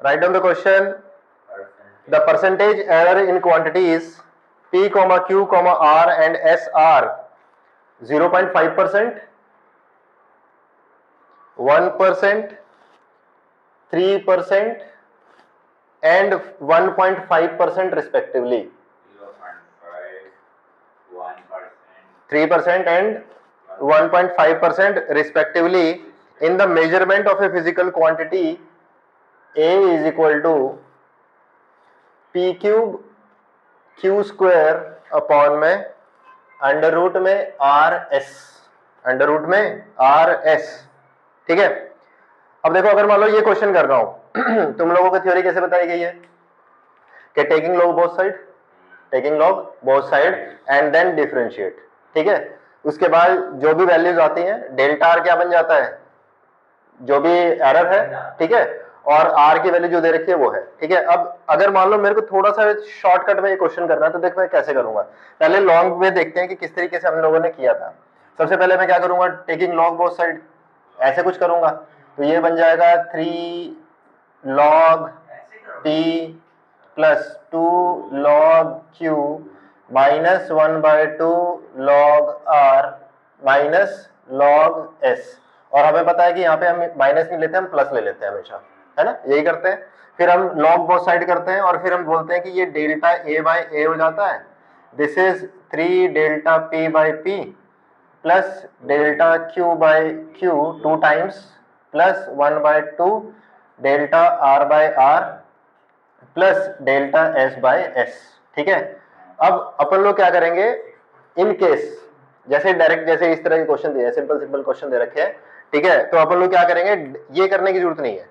Write down the question. The percentage error in quantities P, Q, R and S are 0.5%, 1%, 3% and 1.5% respectively. 3% and 1.5% respectively in the measurement of a physical quantity A is equal to P cube Q square upon में under root में R S. ठीक है, अब देखो अगर मान लो ये question कर रहा हूं तुम लोगों को थ्योरी कैसे बताई गई है कि taking log both side and then differentiate. ठीक है, उसके बाद जो भी वैल्यूज आती हैं डेल्टा आर क्या बन जाता है, जो भी एरर है। ठीक है, और आर की वैल्यू जो दे रखी है वो है। ठीक है, अब अगर मान लो मेरे को थोड़ा सा शॉर्टकट में ये क्वेश्चन करना है तो देख मैं कैसे करूंगा। पहले लॉन्ग में देखते हैं कि किस तरीके से हम लोगों ने किया था। सबसे पहले मैं क्या करूंगा, टेकिंग लॉग बोथ साइड ऐसे कुछ करूंगा तो ये बन जाएगा 3 log p plus 2 log q minus 1/2 log r minus log s। और हमें पता है कि यहाँ पे हम माइनस नहीं लेते, हम प्लस ले लेते हैं हमेशा, है ना, यही करते हैं। फिर हम log बोथ साइड करते हैं और फिर हम बोलते हैं कि ये डेल्टा a बाई ए हो जाता है। This is 3 delta p by p plus delta q by q 2 times plus 1/2 delta r by r plus delta s by s। ठीक है, अब अपन लोग क्या करेंगे, इन केस जैसे डायरेक्ट जैसे इस तरह के क्वेश्चन दिए, सिंपल क्वेश्चन दे रखे हैं। ठीक है, तो अपन लोग क्या करेंगे, ये करने की जरूरत नहीं है।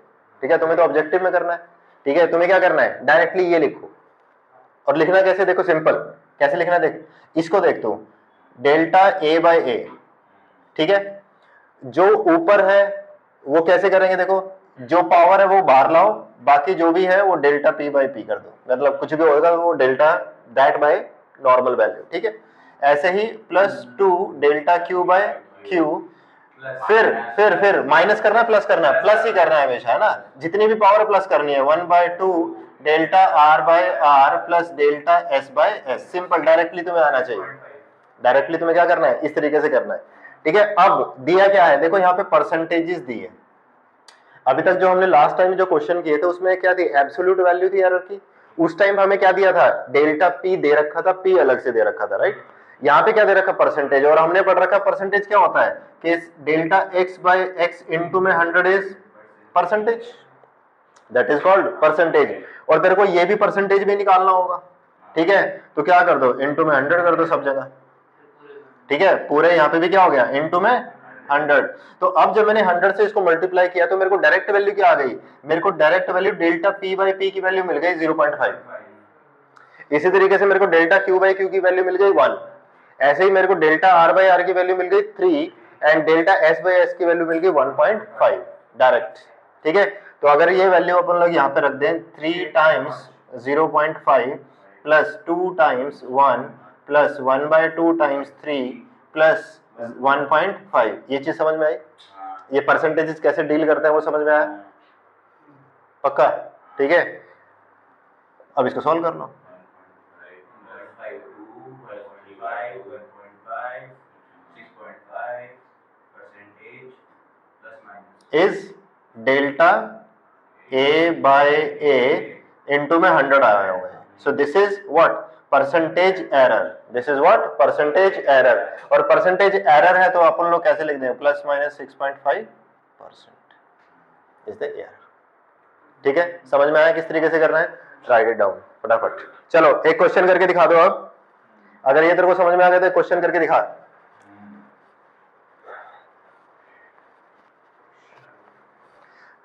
ठीक है, तुम्हें तो ऑब्जेक्टिव में करना है। ठीक है, तुम्हें क्या करना है, डायरेक्टली ये लिखो। और लिखना कैसे, देखो सिंपल कैसे लिखना, देख इसको देख तू, डेल्टा ए बाई ए। ठीक है, जो ऊपर है वो कैसे करेंगे, देखो जो पावर है वो बाहर लाओ, बाकी जो भी है वो डेल्टा पी बाई पी कर दो, मतलब कुछ भी होगा वो delta that by normal value. ठीक है, ऐसे ही plus 2 delta Q by Q, फिर माइनस करना प्लस करना, प्लस ही करना है हमेशा, है ना, जितनी भी पावर प्लस करनी है 1/2 delta R by R plus delta S by S. Simple, directly तुम्हें आना चाहिए, डायरेक्टली तुम्हें क्या करना है, इस तरीके से करना है। ठीक है, अब दिया क्या है, देखो यहाँ पे परसेंटेजेस दी है। अभी तक जो हमने लास्ट टाइम जो क्वेश्चन किए थे उसमें क्या थी, एब्सोल्यूट वैल्यू थी एरर की। उस टाइम हमें क्या दिया था, डेल्टा पी दे रखा था, पी अलग से दे रखा था, राइट। यहाँ पे क्या दे रखा, परसेंटेज, और हमने पढ़ रखा परसेंटेज क्या होता है कि delta X by X into में 100 is percentage, that is called percentage. और तेरे को ये भी परसेंटेज भी निकालना होगा। ठीक है, तो क्या कर दो, इंटू में 100 कर दो सब जगह। ठीक है, पूरे यहाँ पे भी क्या हो गया, इनटू में 100। तो अब जब मैंने 100 से इसको मल्टीप्लाई किया तो मेरे को डायरेक्ट वैल्यू क्या आ गई, मेरे को direct value delta P by P की वैल्यू मिल गई 0.5। इसी तरीके से मेरे को डेल्टा क्यू बाई क्यू की वैल्यू मिल गई 1। ऐसे ही मेरे को डेल्टा आर बाई आर की वैल्यू मिल गई 3 and delta S by S की वैल्यू मिल गई 1.5 डायरेक्ट। ठीक है, तो अगर ये वैल्यू अपन लोग यहाँ पे रख दें 3 times 0.5 plus 2 times 1 plus 1/2 times 3 plus 1.5, ये चीज समझ में आई। ये परसेंटेजेस कैसे डील करते हैं वो समझ में आया, पक्का। ठीक है, अब इसको सॉल्व कर लो। Is delta A by A into में 100 आया हुआ है। So this is what, percentage error. This is what, percentage error. और परसेंटेज एरर है तो अपन लोग कैसे लिख दें, plus minus 6.5% is the error. ठीक है, समझ में आया किस तरीके से करना है, राइट इट डाउन फटाफट। चलो एक क्वेश्चन करके दिखा दो। अब अगर ये तेरे को समझ में आ गया तो क्वेश्चन करके दिखा।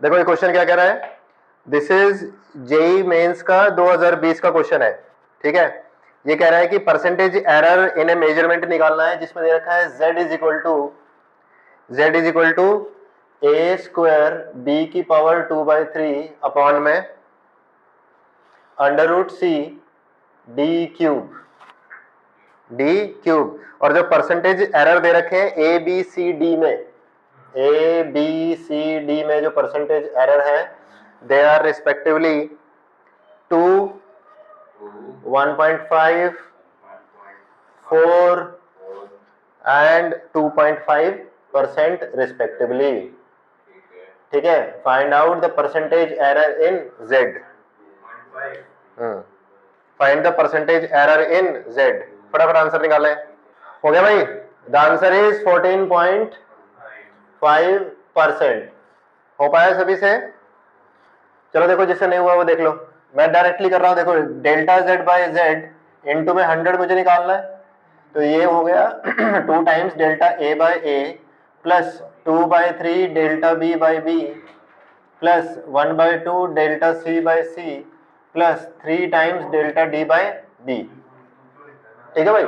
देखो ये क्वेश्चन क्या कह रहा है, दिस इज जेई मेंस का 2020 का क्वेश्चन है। ठीक है, ये कह रहा है कि percentage error in a measurement निकालना है जिसमें दे रखा है z is equal to A square B की पावर 2/3 अपॉन में under root C D cube. और जो परसेंटेज एरर दे रखे हैं ए बी सी डी में जो परसेंटेज एरर है they are respectively 2, 1.5, 4 and 2.5% respectively. ठीक है, find out the percentage error in Z. Find the percentage error in Z. फटाफट आंसर निकालें। हो गया भाई? The answer is 14.5%। हो पाया सभी से? चलो देखो, जिससे नहीं हुआ वो देख लो। मैं डायरेक्टली कर रहा हूं, देखो delta Z by Z into में 100 मुझे निकालना है, तो ये हो गया 2 times delta A by A plus 2/3 delta B by B plus 1/2 delta C by C plus 3 times delta D by B। ठीक है भाई?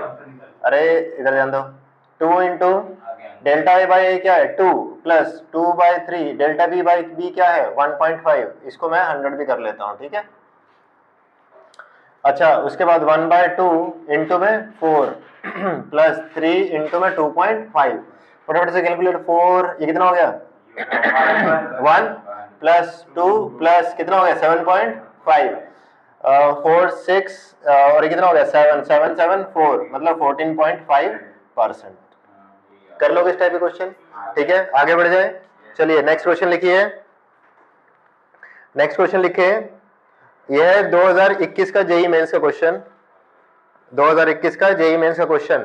अरे इधर ध्यान दो, 2 into delta A by A क्या है 2 plus 2/3 delta B by B क्या है 1.5। इसको मैं 100 भी कर लेता हूँ। ठीक है, अच्छा उसके बाद 1/2 इंटू में 4 प्लस 3 इंटू में 2.5। फटाफट से कैलकुलेट, 4 ये कितना हो गया 1 प्लस 2 प्लस कितना हो गया 7.5 4 6 और ये कितना हो गया 7 7 7 4 मतलब 14.5%। कर लोगे इस टाइप के क्वेश्चन? ठीक है, आगे बढ़ जाए। चलिए नेक्स्ट क्वेश्चन लिखिए। नेक्स्ट क्वेश्चन लिखिए, यह है 2021 का जेईई मेंस का क्वेश्चन। 2021 का जेईई मेंस का क्वेश्चन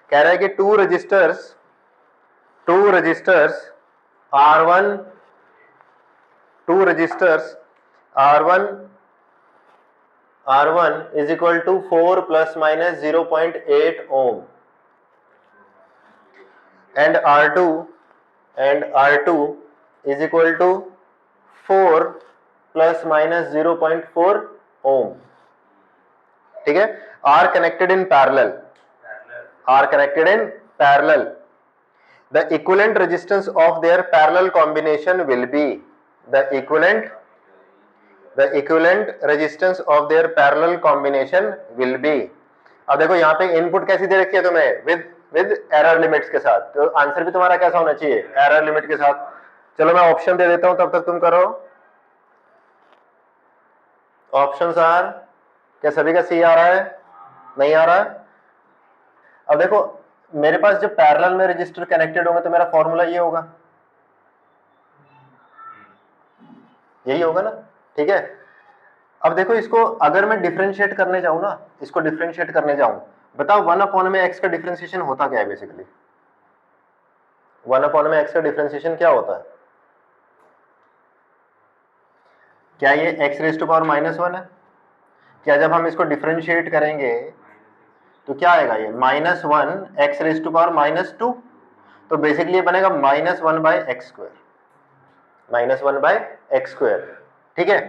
कह रहा है कि two registers R1 is equal to 4 plus minus 0.8 ohm and R2 is equal to 4 plus minus 0.4 ohm। ठीक है, are connected in parallel। The equivalent resistance of their parallel combination will be the equivalent resistance of their parallel combination will be। अब देखो यहाँ पे input कैसी दे रखी है तुम्हें, विद एरर लिमिट्स के साथ, तो आंसर भी तुम्हारा कैसा होना चाहिए एरर लिमिट के साथ। चलो मैं ऑप्शन दे देता हूं, तब तक तुम करो। ऑप्शंस आर, क्या सभी का सी आ रहा है? नहीं आ रहा है? अब देखो मेरे पास जब पैरेलल में रजिस्टर कनेक्टेड होंगे तो मेरा फॉर्मूला ये होगा, यही होगा ना। ठीक है, अब देखो इसको अगर मैं डिफरेंशिएट करने जाऊं ना, इसको डिफरेंशिएट करने जाऊं, बताओ 1 में x का डिफरेंशिएशन होता क्या है? बेसिकली 1 में x का डिफरेंशिएशन क्या होता है? क्या ये x रेज़ टू पावर -1 है? क्या जब हम इसको डिफरेंशिएट करेंगे तो क्या आएगा? ये -1 x रेज़ टू पावर -2, तो बेसिकली बनेगा -1/x²। ठीक है,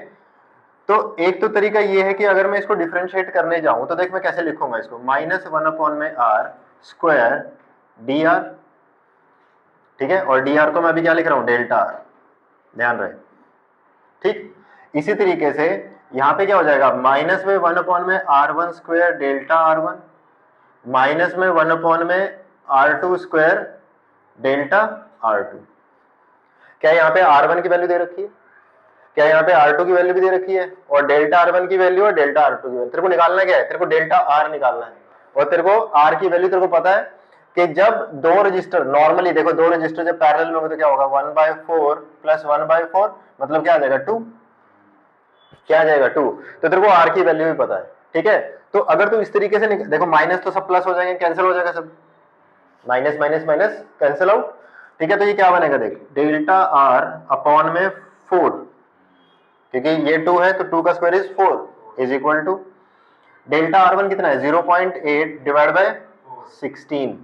तो एक तो तरीका ये है कि अगर मैं इसको डिफरेंशिएट करने जाऊं तो देख मैं कैसे लिखूंगा इसको, -1/r² dr। ठीक है, और dr को मैं अभी क्या लिख रहा हूं डेल्टा r, ध्यान रहे। ठीक, इसी तरीके से यहां पे क्या हो जाएगा, -1/r1² delta r1 -1/r2² delta r2। क्या यहाँ पे r1 की वैल्यू दे रखी है? क्या यहाँ पे R2 की वैल्यू भी दे रखी है? और डेल्टा R1 की वैल्यू और डेल्टा R2 की वैल्यू। तेरे को निकालना क्या है? तेरे को डेल्टा R निकालना है, और तेरे को R की वैल्यू तेरे को पता है कि जब दो रजिस्टर, नॉर्मली देखो दो रजिस्टर जब पैरेलल में होंगे तो क्या होगा 1/4 प्लस 1/4 मतलब क्या आ जाएगा 2। क्या आ जाएगा 2, तो तेरे को R की वैल्यू भी पता है। ठीक है, तो अगर तू इस तरीके से देखो, माइनस तो सब प्लस हो जाएंगे, कैंसिल हो जाएगा सब, minus minus minus cancel out. ठीक है, तो ये क्या बनेगा देख, डेल्टा R अपॉन में 4, क्योंकि ये 2 है तो 2 का square is 4 is equal to delta R1 कितना है 0.8 divide by 16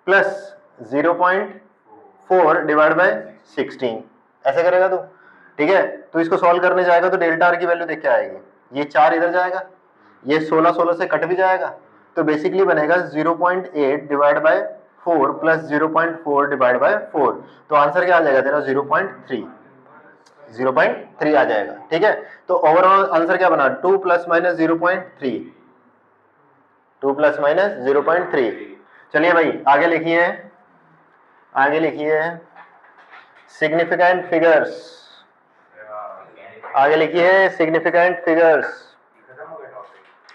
plus 0.4 divide by 16, ऐसे करेगा तू। ठीक है, तो इसको सॉल्व करने जाएगा तो डेल्टा R की वैल्यू देख के आएगी, ये 4 इधर जाएगा, ये 16 से कट भी जाएगा, तो बेसिकली बनेगा 0.8 divide bye 4 plus 0.4 divide bye 4, तो आंसर क्या आ जाएगा तेरा 0.3 आ जाएगा। ठीक है, तो ओवरऑल आंसर क्या बना 2 प्लस माइनस 0.3। चलिए भाई आगे लिखिए, सिग्निफिकेंट फिगर्स, आगे लिखिए सिग्निफिकेंट फिगर्स।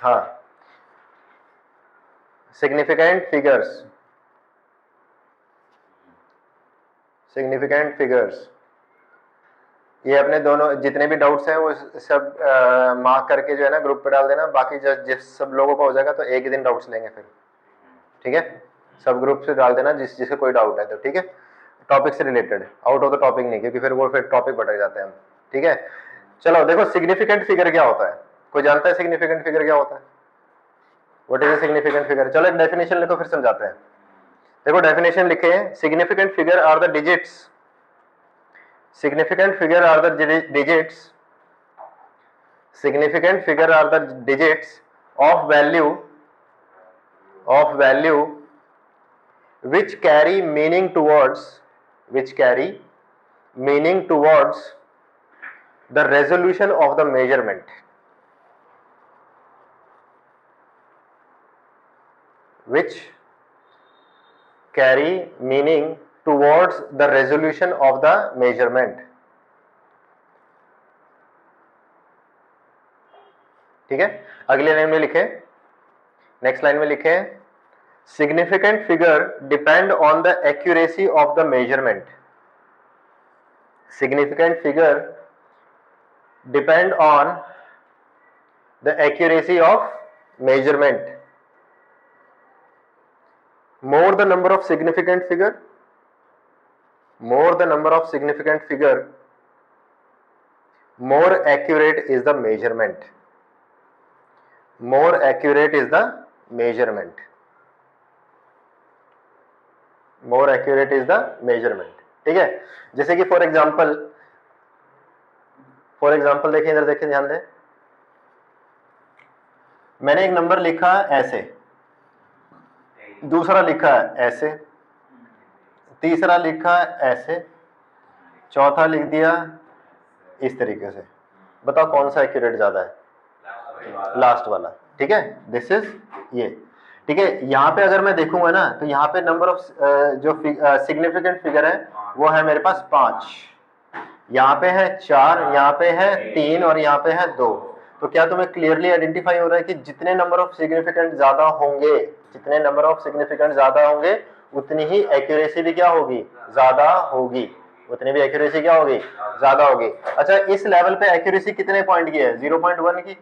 हाँ, सिग्निफिकेंट फिगर्स, सिग्निफिकेंट फिगर्स। ये अपने दोनों जितने भी डाउट्स हैं वो सब मार्क करके जो है ना ग्रुप पे डाल देना। बाकी जिस सब लोगों का हो जाएगा तो एक ही दिन डाउट्स लेंगे फिर, ठीक है। सब ग्रुप से डाल देना जिसका कोई डाउट है तो, ठीक है। टॉपिक से related, out of the topic नहीं, क्योंकि फिर टॉपिक भटक जाते हैं हम, ठीक है। चलो देखो सिग्निफिकेंट फिगर क्या होता है, कोई जानता है सिग्निफिकेंट फिगर क्या होता है? What is a significant figure? चलो एक डेफिनेशन लिखो फिर समझाते हैं। देखो डेफिनेशन लिखे हैं, significant figure are the digits, significant figure are the digits, significant figure are the digits of value which carry meaning towards the resolution of the measurement, which carry meaning towards the resolution of the measurement, ठीक है। अगले line में लिखे, next line में लिखे, significant figure depend on the accuracy of the measurement, significant figure depend on the accuracy of measurement. More the number of significant figure, more the number of significant figure, more accurate is the measurement, more accurate is the measurement, more accurate is the measurement, ठीक है। जैसे कि for example देखिए, इधर देखिए, ध्यान दें, मैंने एक नंबर लिखा ऐसे, दूसरा लिखा ऐसे, तीसरा लिखा ऐसे, चौथा लिख दिया इस तरीके से। बताओ कौन सा एक्यूरेट ज्यादा है? लास्ट वाला, ठीक है। दिस इज ये, ठीक है। यहाँ पे अगर मैं देखूंगा ना तो यहाँ पे नंबर ऑफ जो सिग्निफिकेंट फिगर है वो है मेरे पास 5, यहाँ पे है 4, यहाँ पे है 3 और यहाँ पे है 2। तो क्या तुम्हें क्लियरली आइडेंटिफाई हो रहा है कि जितने नंबर ऑफ सिग्निफिकेंट ज्यादा होंगे, जितने नंबर ऑफ सिग्निफिकेंट ज्यादा होंगे उतनी ही एक्यूरेसी भी क्या होगी? ज्यादा होगी, उतनी भी एक्यूरेसी क्या होगी? ज्यादा होगी। अच्छा, इस लेवल पे एक्यूरेसी कितने पॉइंट की है? 0.1 की।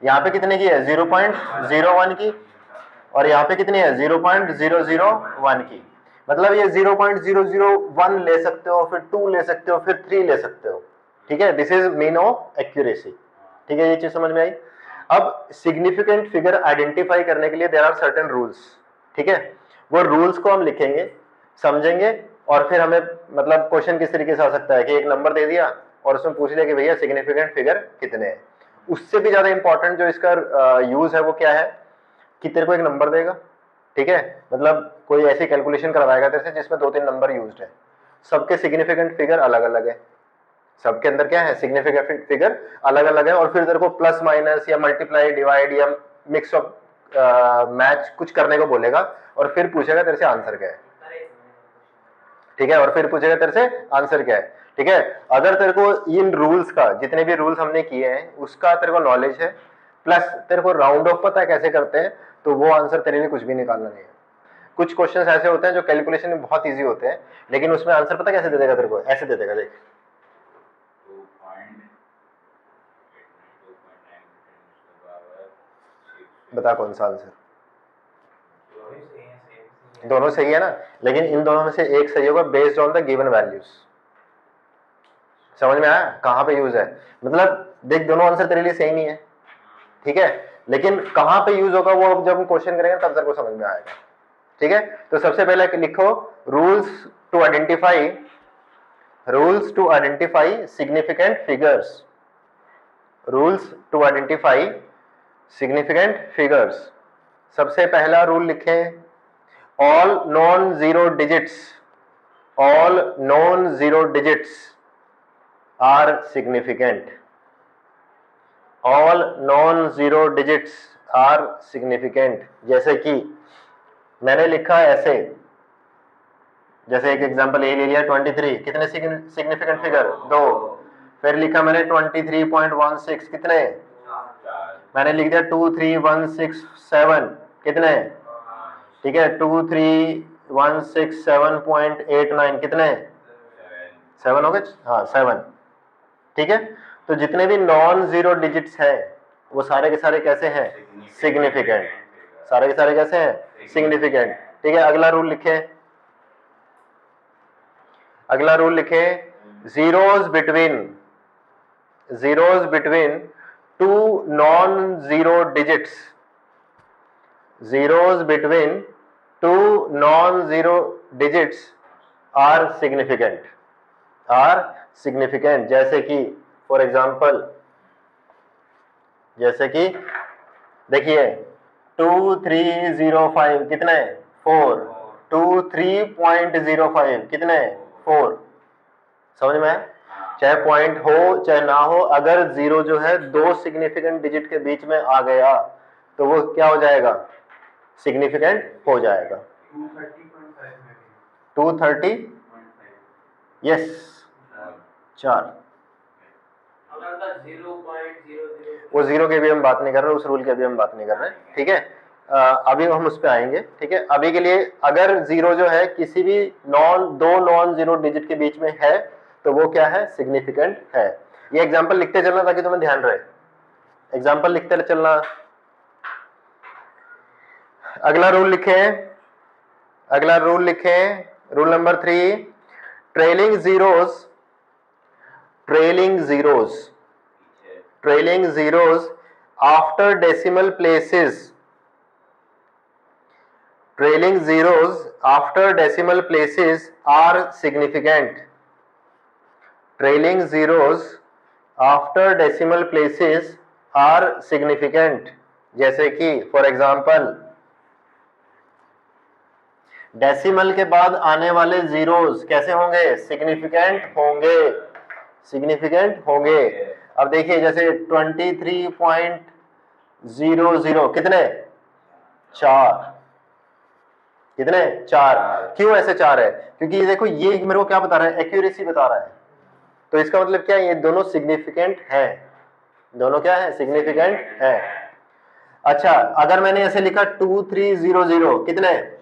यहाँ पे कितने की है? 0.01 की। और यहाँ पे कितनी है? 0.001 की। मतलब ये 0.001 ले सकते हो, फिर 2 ले सकते हो, फिर 3 ले सकते हो, ठीक है। This is mean of accuracy, ठीक है। ये चीज समझ में आई। अब सिग्निफिकेंट फिगर आइडेंटिफाई करने के लिए देयर आर सर्टेन रूल्स, ठीक है। वो रूल्स को हम लिखेंगे, समझेंगे, और फिर हमें मतलब क्वेश्चन किस तरीके से आ सकता है कि एक नंबर दे दिया और उसमें पूछ लिया कि भैया सिग्निफिकेंट फिगर कितने हैं। उससे भी ज्यादा इंपॉर्टेंट जो इसका यूज है वो क्या है कि तेरे को एक नंबर देगा, ठीक है। मतलब कोई ऐसी कैलकुलेशन करवाएगा तेरे से जिसमें 2-3 नंबर यूज्ड है, सबके सिग्निफिकेंट फिगर अलग अलग है, सबके अंदर क्या है? सिग्निफिकेंट फिगर अलग अलग है। और फिर तेरे को प्लस माइनस या मल्टीप्लाई डिवाइड या मिक्स ऑफ मैच कुछ करने को बोलेगा और फिर पूछेगा तेरे से आंसर क्या है, ठीक है। और फिर पूछेगा तेरे से आंसर क्या है, ठीक है। अगर तेरे को इन रूल्स का, जितने भी रूल्स हमने किए हैं उसका तेरे को नॉलेज है, प्लस तेरे को राउंड ऑफ पता है कैसे करते हैं, तो वो आंसर तेरे लिए कुछ भी निकालना नहीं है। कुछ क्वेश्चंस ऐसे होते हैं जो कैलकुलेशन में बहुत इजी होते हैं, लेकिन उसमें आंसर पता कैसे दे देगा तेरे को? ऐसे दे देगा, देख बता कौन सा आंसर? दोनों सही है ना, लेकिन इन दोनों में से एक सही होगा based on the given values. समझ में आया कहां पे यूज है? मतलब देख, दोनों आंसर तेरे लिए सही नहीं है, ठीक है, लेकिन कहां पे यूज होगा वो जब हम क्वेश्चन करेंगे तब तेरे को समझ में आएगा, ठीक है। तो सबसे पहले लिखो rules to identify significant figures, rules to identify significant figures. सबसे पहला रूल लिखें, all non-zero digits are significant, all non-zero digits are significant। जैसे कि मैंने लिखा ऐसे, जैसे एक एग्जांपल ये ले लिया 23, कितने सिग्निफिकेंट फिगर? 2। फिर लिखा मैंने 23.16, कितने? मैंने लिख दिया 23167, कितने? ठीक है, 23167.89, कितने? 7 हो गए? हाँ 7। ठीक है, तो जितने भी नॉन जीरो डिजिट्स हैं वो सारे के सारे कैसे हैं? सिग्निफिकेंट। सारे के सारे कैसे हैं? सिग्निफिकेंट। ठीक है, अगला रूल लिखे, अगला रूल लिखे, zeros between two non zero digits, zeros between two non-zero digits are significant। जैसे कि फॉर एग्जाम्पल, जैसे कि देखिए 2305 कितने? 4। 23.05 कितने? 4। समझ में? चाहे पॉइंट हो चाहे ना हो, अगर जीरो जो है दो सिग्निफिकेंट डिजिट के बीच में आ गया तो वो क्या हो जाएगा? सिग्निफिकेंट हो जाएगा। 230, यस 4। वो जीरो के भी हम बात नहीं कर रहे, उस रूल के भी हम बात नहीं कर रहे, ठीक है। अभी हम उस पर आएंगे, ठीक है। अभी के लिए अगर जीरो जो है किसी भी दो नॉन जीरो डिजिट के बीच में है तो वो क्या है? सिग्निफिकेंट है। ये एग्जांपल लिखते चलना ताकि तुम्हें ध्यान रहे, एग्जांपल लिखते चलना। अगला रूल लिखे, अगला रूल लिखे, rule number 3, trailing zeros after decimal places, trailing zeros after decimal places are significant. Trailing zeros after decimal places are significant. जैसे कि फॉर एग्जांपल, डेसिमल के बाद आने वाले जीरोस कैसे होंगे? सिग्निफिकेंट होंगे, सिग्निफिकेंट होंगे। अब देखिए जैसे 23.00 कितने? 4, कितने? 4। क्यों ऐसे 4 है? क्योंकि ये देखो, ये मेरे को क्या बता रहा है? एक्यूरेसी बता रहा है। तो इसका मतलब क्या है? ये दोनों सिग्निफिकेंट है, दोनों क्या है? सिग्निफिकेंट है। अच्छा, अगर मैंने ऐसे लिखा 2300 कितने?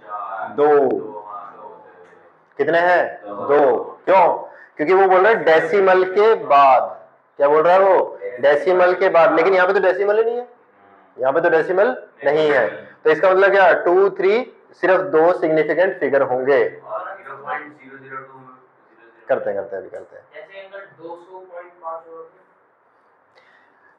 2, कितने हैं? 2। क्यों? क्योंकि वो बोल रहा है डेसिमल के बाद। क्या बोल रहा है वो? डेसिमल के बाद। लेकिन यहाँ पे तो डेसिमल ही नहीं है, यहाँ पे तो डेसिमल नहीं है। तो इसका मतलब क्या? 2, 3 सिर्फ दो सिग्निफिकेंट फिगर होंगे। करते हैं अभी करते हैं।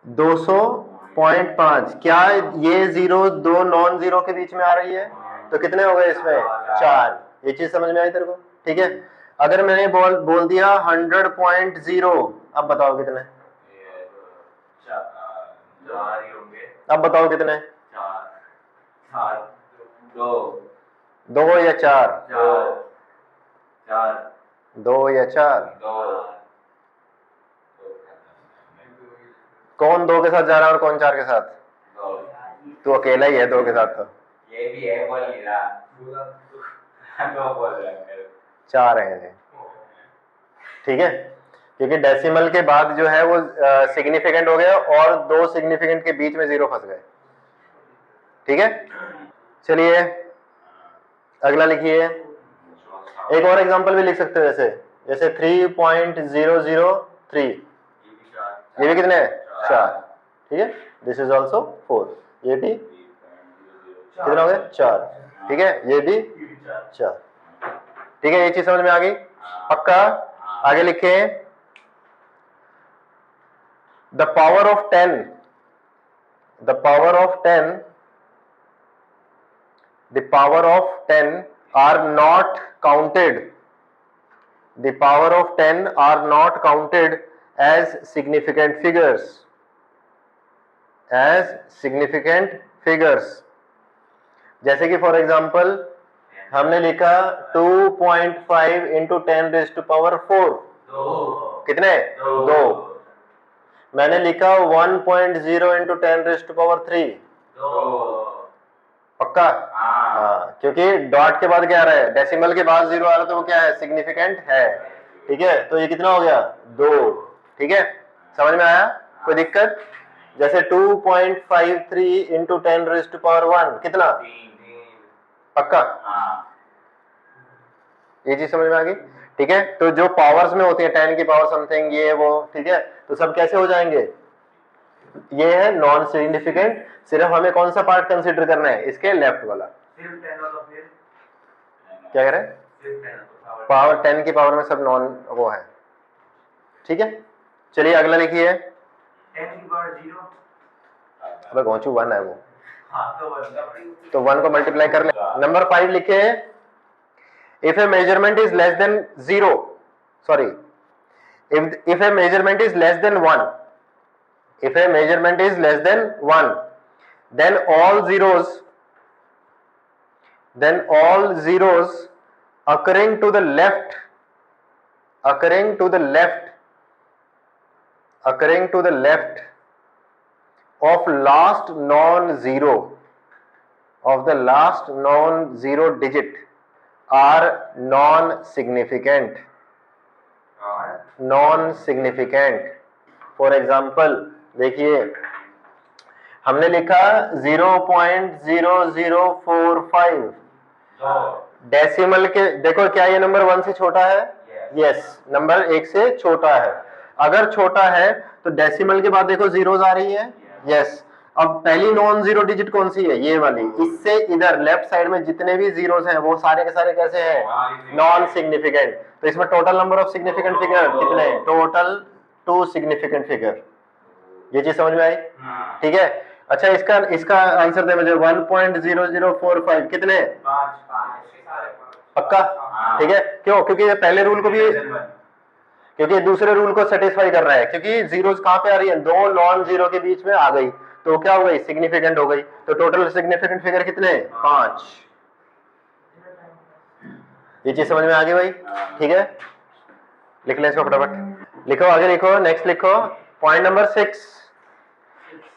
200.5, क्या ये जीरो दो नॉन जीरो के बीच में आ रही है? तो कितने हो गए इसमें? 4। ये चीज समझ में आई तेरे को? ठीक है। अगर मैंने बोल दिया 100.0, अब बताओ कितने? अब बताओ कितने? 2 या 4? 2 या 4? कौन 2 के साथ जा रहा है और कौन 4 के साथ? तू अकेला ही है 2 के साथ। तो ये भी है, बोल नहीं रहा, 2 बोल रहा है, 4 है, ठीक है। क्योंकि डेसिमल के बाद जो है वो सिग्निफिकेंट हो गया और दो सिग्निफिकेंट के बीच में जीरो फंस गए, ठीक है। चलिए अगला लिखिए। एक और एग्जांपल भी लिख सकते हो, जैसे 3.003, ये भी कितने? 4, ठीक है। दिस इज ऑल्सो 4, ये भी कितने हो गए? 4, ठीक है। ये भी 4, ठीक है। ये चीज समझ में आ गई? पक्का? आगे लिखे, the power of 10 are not counted, the power of 10 are not counted as significant figures, जैसे कि फॉर एग्जांपल हमने लिखा 2.5 into 10⁴, कितने? 2। मैंने लिखा 1.0 into 10⁻3, पक्का? हाँ, क्योंकि डॉट के बाद क्या आ रहा है, डेसिमल के बाद 0 आ रहा है, तो वो क्या है, सिग्निफिकेंट है। ठीक है, तो ये कितना हो गया, 2। ठीक है, समझ में आया, कोई दिक्कत? जैसे 2.53 इंटू 10⁻1 कितना, पक्का? ये चीज समझ में आ गई? ठीक है, तो जो पावर्स में होती है 10 की पावर समथिंग ये वो, ठीक है, तो सब कैसे हो जाएंगे, ये है नॉन सिग्निफिकेंट। सिर्फ हमें कौन सा पार्ट कंसीडर करना है, इसके लेफ्ट वाला। क्या कह रहे हैं, पावर 10 की पावर में सब नॉन वो है। ठीक है, चलिए अगला लिखिए। 10 की पावर 0, अबे गोचू 1 है वो, तो 1 को मल्टीप्लाई कर ले। नंबर 5 लिखे, if a measurement is less than 0, sorry, if a measurement is less than 1, if a measurement is less than 1, then all zeros occurring to the left of the last non-zero digit are non-significant. For example देखिए, हमने लिखा 0.0045 decimal के, देखो क्या ये number 1 से छोटा है? यस, नंबर 1 से छोटा है। अगर छोटा है तो डेसिमल के बाद देखो जीरोस आ रही है। यस, अब पहली नॉन जीरो डिजिट कौन सी है, ये वाली। इससे इधर लेफ्ट साइड में जितने भी जीरोस हैं वो सारे के सारे कैसे हैं, नॉन सिग्निफिकेंट। तो इसमें total number of significant figure कितने, टोटल 2 सिग्निफिकेंट फिगर। ये चीज समझ में आई? ठीक है, अच्छा इसका आंसर दे मुझे, 1.0045 कितने, पक्का? ठीक है, क्यों? क्योंकि ये पहले रूल को भी, क्योंकि दूसरे रूल को सेटिस्फाई कर रहा है, क्योंकि जीरोस कहां पे आ रही है, दो नॉन जीरो के बीच में आ गई, तो क्या हो गई, सिग्निफिकेंट हो गई। तो टोटल सिग्निफिकेंट फिगर कितने, 5। ये चीज समझ में आ गई भाई? ठीक है, लिख लें इसको फटाफट, लिखो आगे, लिखो नेक्स्ट, लिखो पॉइंट नंबर 6,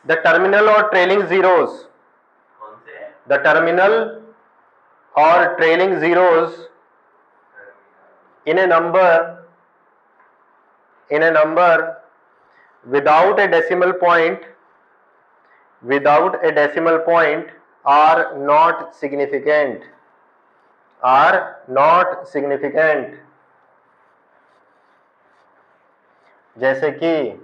द टर्मिनल और ट्रेलिंग जीरोस, द टर्मिनल और trailing zeros in a number without a decimal point are not significant, जैसे कि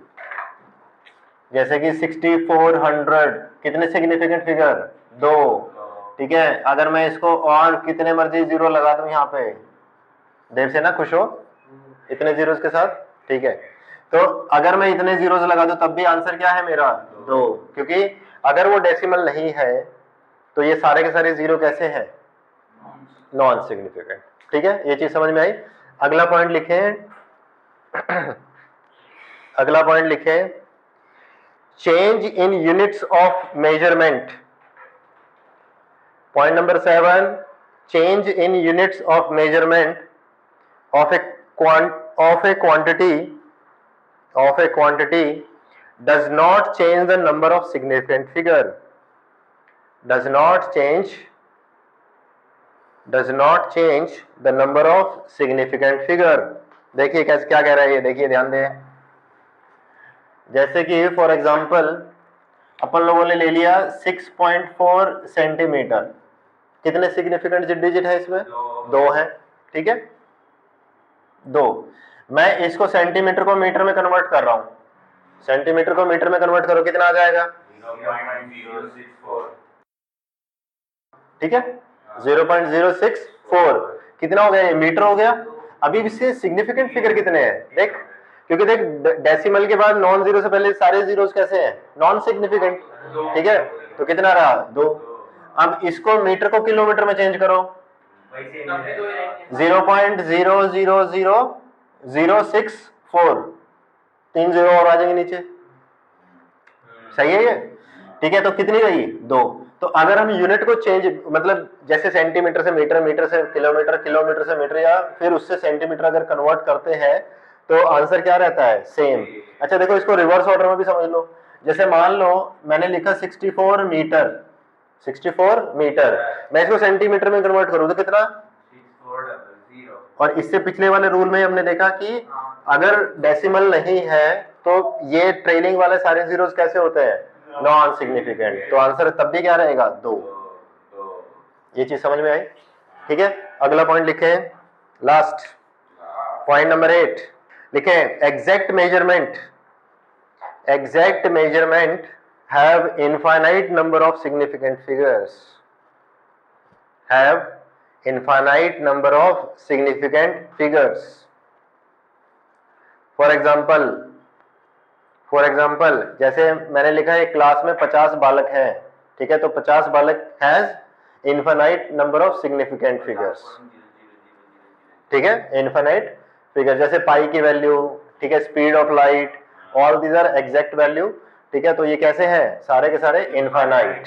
6400 कितने सिग्निफिकेंट फिगर, 2। ठीक है, अगर मैं इसको और कितने मर्जी जीरो लगा दूं यहाँ पे, देव से ना खुश हो इतने जीरोस के साथ। ठीक है, तो अगर मैं इतने जीरोस लगा दूं तब भी आंसर क्या है मेरा, 2, क्योंकि अगर वो डेसिमल नहीं है तो ये सारे के सारे जीरो कैसे हैं, नॉन सिग्निफिकेंट। ठीक है, ये चीज समझ में आई? अगला पॉइंट लिखें, अगला पॉइंट लिखें, change in units of measurement. Point number 7, change in units of measurement of a quantity does not change the number of significant figure, does not change the number of significant figure। देखिए कैसे, क्या कह रहा है ये, देखिए ध्यान दें। जैसे कि फॉर एग्जांपल अपन लोगों ने ले लिया 6.4 सेंटीमीटर, कितने सिग्निफिकेंट डिजिट है इसमें, 2 है। ठीक है, 2। मैं इसको सेंटीमीटर को मीटर में कन्वर्ट कर रहा हूं, सेंटीमीटर को मीटर में कन्वर्ट करो, कितना आ जाएगा, 0.064। ठीक है, 0.064 कितना हो गया, ये मीटर हो गया। अभी इससे सिग्निफिकेंट फिगर कितने हैं देख, क्योंकि देख डेसिमल के बाद नॉन जीरो से पहले सारे जीरोस कैसे हैं, नॉन सिग्निफिकेंट। ठीक है, तो कितना रहा, 2। अब इसको मीटर को किलोमीटर में चेंज करो, 0.000064, 3 जीरो और आ जाएंगे नीचे, सही है ये? ठीक है, तो कितनी रही, 2। तो अगर हम यूनिट को चेंज, मतलब जैसे सेंटीमीटर से मीटर, मीटर से किलोमीटर, किलोमीटर से मीटर, या फिर उससे सेंटीमीटर अगर कन्वर्ट करते हैं तो आंसर क्या रहता है, सेम। अच्छा देखो, इसको रिवर्स ऑर्डर में भी समझ लो। जैसे मान लो मैंने लिखा 64 मीटर, 64 मीटर। मैं इसको सेंटीमीटर में कन्वर्ट करूं तो कितना? 6400। और इससे पिछले वाले रूल में हमने देखा कि अगर डेसिमल नहीं है तो ये ट्रेलिंग वाले सारे जीरोस कैसे होते हैं? Non significant. तो आंसर तब भी क्या रहेगा? 2। ये चीज समझ में आई? ठीक है, अगला पॉइंट लिखे, लास्ट पॉइंट नंबर 8 लिखे, exact measurement. Exact measurement have infinite number of significant figures, have infinite number of significant figures. For example जैसे मैंने लिखा है क्लास में 50 बालक हैं, ठीक है, तो 50 बालक has infinite number of significant figures, ठीक है, इनफाइनाइट फिगर, जैसे पाई की वैल्यू, ठीक है, speed of light, all these are exact value, ठीक है, तो ये कैसे हैं? सारे के सारे इनफाइनाइट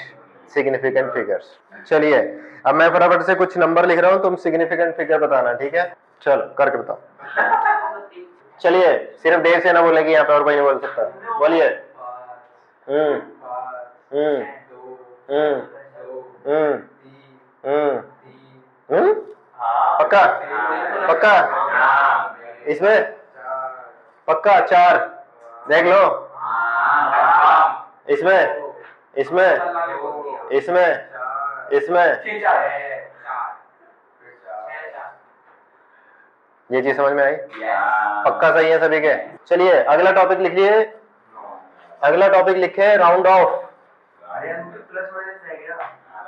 सिग्निफिकेंट फिगर्स। चलिए अब मैं फटाफट से कुछ नंबर लिख रहा हूं, तुम सिग्निफिकेंट फिगर बताना, ठीक है? चलो करके बताओ। चलिए सिर्फ देर से ना बोलेगी यहाँ पे, और कोई नहीं बोल सकता, बोलिए। पक्का पक्का? इसमें पक्का 4 देख लो, इसमें इसमें इसमें इसमें ये चीज समझ में आई? पक्का सही है सभी के? चलिए अगला टॉपिक लिखिए, अगला टॉपिक लिखे राउंड ऑफ।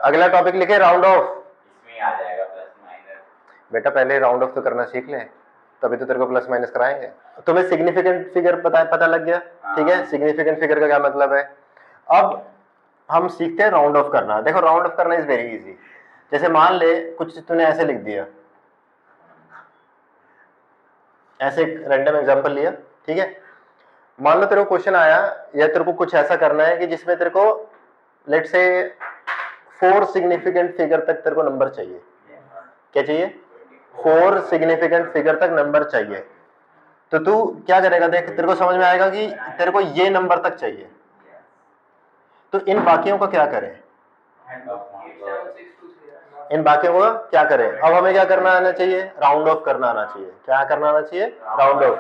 अगला टॉपिक लिखे राउंड ऑफ। इसमें आ जाएगा प्लस माइनस। बेटा पहले राउंड ऑफ तो करना सीख ले, तभी तो तेरे को प्लस माइनस कराएंगे। तुम्हें सिग्निफिकेंट फिगर पता लग गया, ठीक है? सिग्निफिकेंट फिगर का क्या मतलब है? अब हम सीखते हैं राउंड ऑफ करना। देखो राउंड ऑफ करना इज वेरी इजी। जैसे मान ले कुछ तूने ऐसे लिख दिया, ऐसे एक रैंडम एग्जांपल लिया, ठीक है? मान लो तेरे को क्वेश्चन आया या तेरे को कुछ ऐसा करना है कि जिसमें तेरे को लेट से 4 सिग्निफिकेंट फिगर तक तेरे को नंबर चाहिए। क्या चाहिए? 4 सिग्निफिकेंट फिगर तक नंबर चाहिए। तो तू क्या करेगा? देख तेरे को समझ में आएगा कि तेरे को ये नंबर तक चाहिए, तो इन बाकियों का क्या करें? इन बाकियों को क्या करें? अब हमें क्या करना आना चाहिए? राउंड ऑफ करना आना चाहिए। क्या करना आना चाहिए? Round of.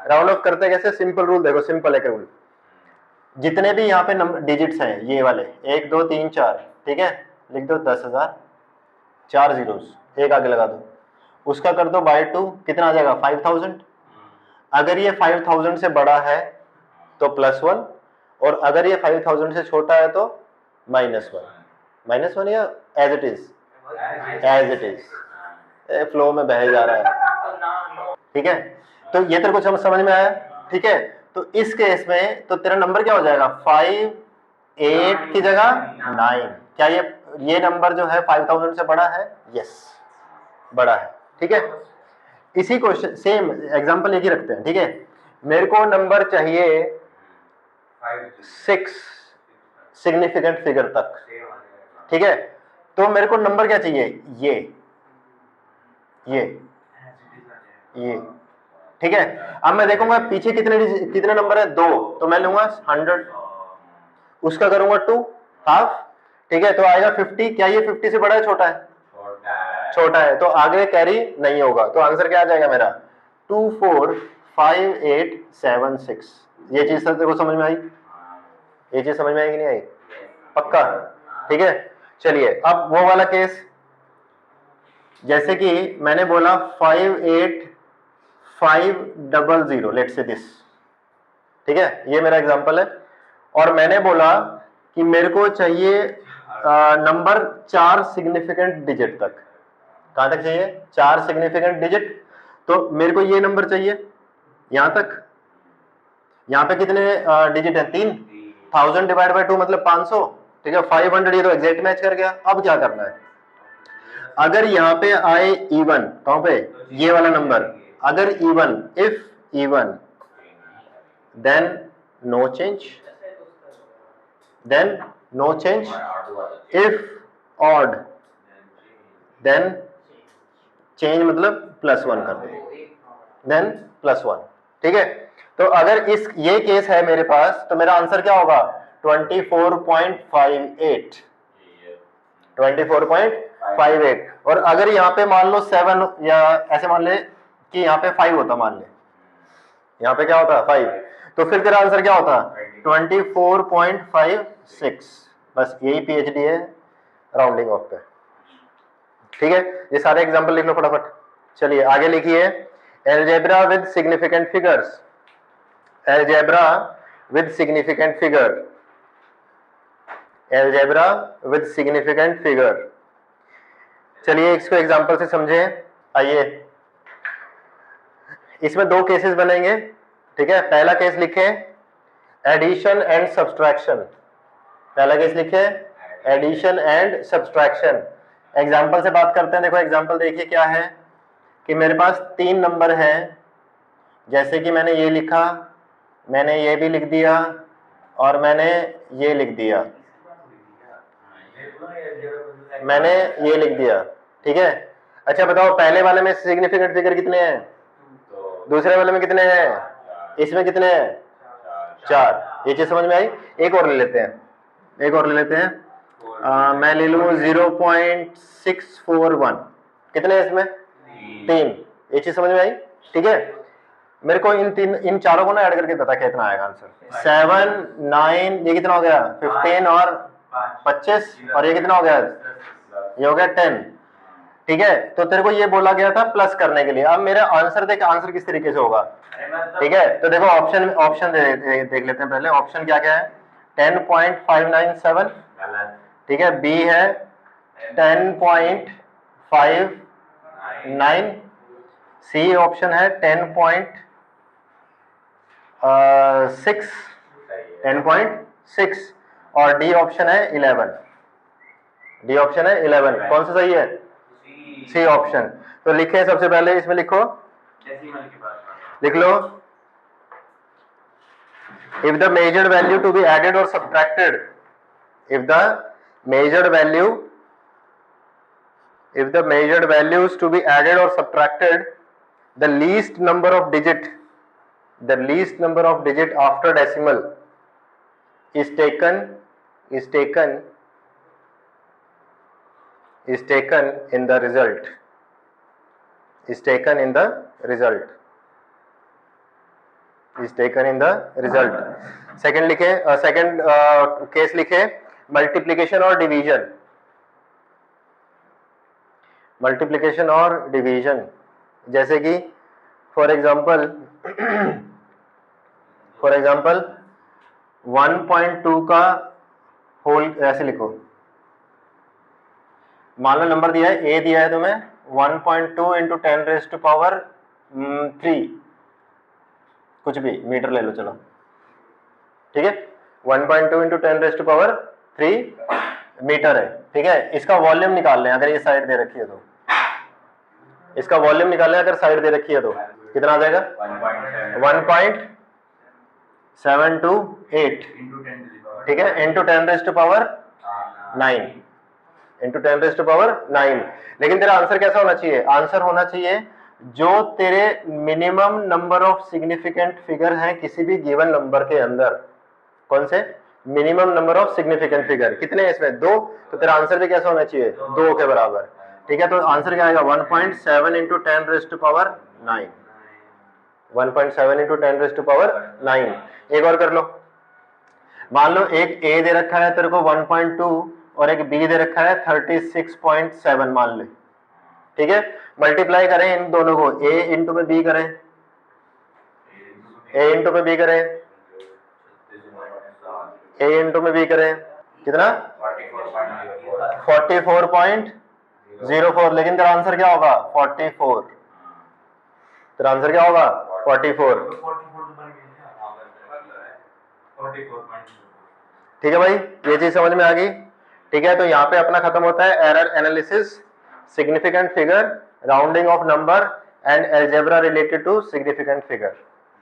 राउंड ऑफ करते कैसे? सिंपल रूल देखो, सिंपल एक रूल, जितने भी यहाँ पे नंबर डिजिट्स हैं ये वाले 1 2 3 4, ठीक है, लिख दो 10,000, 4 जीरोस, एक आगे लगा दो, उसका कर दो बाय 2, कितना आ जाएगा? 5,000। अगर ये 5,000 से बड़ा है तो +1, और अगर ये 5,000 से छोटा है तो -1 या as it is? As it is. Flow में बह जा रहा है, ठीक है? तो ये तेरे को समझ में आया, ठीक है? तो इस केस में तो तेरा नंबर क्या हो जाएगा? 5 8 की जगह 9। क्या ये नंबर जो है 5,000 से बड़ा है? यस बड़ा है, ठीक है? इसी क्वेश्चन सेम एग्जांपल एक ही रखते हैं, ठीक है? मेरे को नंबर चाहिए 6 सिग्निफिकेंट फिगर तक, ठीक है? तो मेरे को नंबर क्या चाहिए? ये, ठीक है? अब मैं देखूंगा पीछे कितने नंबर है? 2, तो मैं लूंगा 100, उसका करूंगा 2 हाफ, ठीक है, तो आएगा 50। क्या ये 50 से बड़ा है छोटा है? छोटा है, तो आगे कैरी नहीं होगा, तो आंसर क्या आ जाएगा मेरा? 2 4 5 8 7 6। ये चीज तेरे को समझ में आई? ये चीज समझ में आई कि नहीं आई? पक्का? ठीक है, चलिए अब वो वाला केस, जैसे कि मैंने बोला 5 8 5 0 0, लेट्स से दिस, ठीक है, ये मेरा एग्जांपल है, और मैंने बोला कि मेरे को चाहिए नंबर 4 सिग्निफिकेंट डिजिट तक। कहां तक चाहिए? 4 सिग्निफिकेंट डिजिट। तो मेरे को ये नंबर चाहिए यहां तक। यहां पे कितने डिजिट है? 3। 1000 डिवाइड बाय 2 मतलब 500, ठीक है? 500 ये तो एग्जैक्ट मैच कर गया। अब क्या करना है? अगर यहाँ पे आए इवन, कहां पे? ये वाला नंबर, अगर even, if even then no change, then no change, if odd then change, मतलब +1 कर दे, देन +1, ठीक है? तो अगर ये केस है मेरे पास, तो मेरा आंसर क्या होगा? 24.58, 24.58। और अगर यहाँ पे मान लो 7 या ऐसे मान ले कि यहाँ पे 5 होता, मान ले यहाँ पे क्या होता 5, तो फिर तेरा आंसर क्या होता 24.56। बस यही पीएचडी है राउंडिंग ऑफ पे। ठीक है, ये सारे एग्जांपल लिख लो फटाफट। चलिए आगे लिखिए, algebra with significant figures, algebra with significant figure, algebra with significant figure. चलिए इसको एग्जांपल से समझें। आइए, इसमें दो केसेस बनेंगे। ठीक है, पहला केस लिखे एडिशन एंड सब्सट्रैक्शन। पहला केस लिखे एडिशन एंड सब्सट्रैक्शन। एग्जांपल से बात करते हैं। देखो एग्जांपल देखिए क्या है कि मेरे पास 3 नंबर है, जैसे कि मैंने ये लिखा, मैंने ये भी लिख दिया और मैंने ये लिख दिया, मैंने ये लिख दिया। ठीक है, अच्छा बताओ पहले वाले में सिग्निफिकेंट फिगर कितने हैं, दूसरे वाले में कितने हैं, इसमें कितने हैं, 4। ये चीज समझ में आई। एक और ले लेते हैं, एक और ले लेते हैं। मैं ले लूं 0.641। कितने हैं इसमें, 3। ये चीज समझ में आई। ठीक है, मेरे को इन चारों को ना ऐड करके बता कितना आएगा आंसर। 7, 9, ये कितना हो गया 15 और 25, और ये कितना हो गया, ये हो गया 10। ठीक है, तो तेरे को ये बोला गया था प्लस करने के लिए। अब मेरा आंसर देख, आंसर किस तरीके से होगा। ठीक है, तो देखो ऑप्शन देख लेते हैं पहले। ऑप्शन क्या क्या है, 10.597। ठीक है, बी है 10.59, सी ऑप्शन है 10.6 और डी ऑप्शन है 11। डी ऑप्शन है 11। कौन सा सही है, सी ऑप्शन। तो लिखे सबसे पहले इसमें लिखो, लिख लो, if the measured value to be added or subtracted, if the measured values to be added or subtracted, the least number of digit after decimal is taken in the result, second लिखे, second case लिखे multiplication और division. Multiplication और division, जैसे कि for example 1.2 का whole, ऐसे लिखो। मान लो नंबर दिया है, ए दिया है तुम्हें 1.2 इंटू 10⁻³ कुछ भी मीटर ले लो, चलो ठीक है। 1.2 इंटू 10⁻³ मीटर है। ठीक है, इसका वॉल्यूम निकाल लें अगर ये साइड दे रखी है तो, इसका वॉल्यूम निकाल लें अगर साइड दे रखी है तो कितना आ जाएगा 1.728। ठीक है, इंटू 10⁻9। लेकिन तेरा आंसर कैसा होना चाहिए, आंसर होना चाहिए जो तेरे minimum number of significant figure हैं किसी भी गिवन नंबर के अंदर। कौन से, minimum number of significant figure कितने हैं इसमें, 2। तो तेरा आंसर भी कैसा होना चाहिए, 2 के बराबर। ठीक है, तो आंसर क्या आएगा 1.7 इंटू 10⁻9। 1.7 इंटू 10⁻9। एक और कर लो, मान लो एक ए दे रखा है तेरे को 1.2 और एक बी दे रखा है 36.7 मान ले। ठीक है, मल्टीप्लाई करें इन दोनों को, ए इंटू में बी करें, ए इंटू में बी करें, ए इंटू में बी करें, कितना 44.04। लेकिन तेरा आंसर क्या होगा 44। तेरा आंसर क्या होगा 44। ठीक है भाई, ये चीज समझ में आ गई। ठीक है, तो यहाँ पे अपना खत्म होता है error analysis, significant figure, rounding off number and algebra related to significant figure.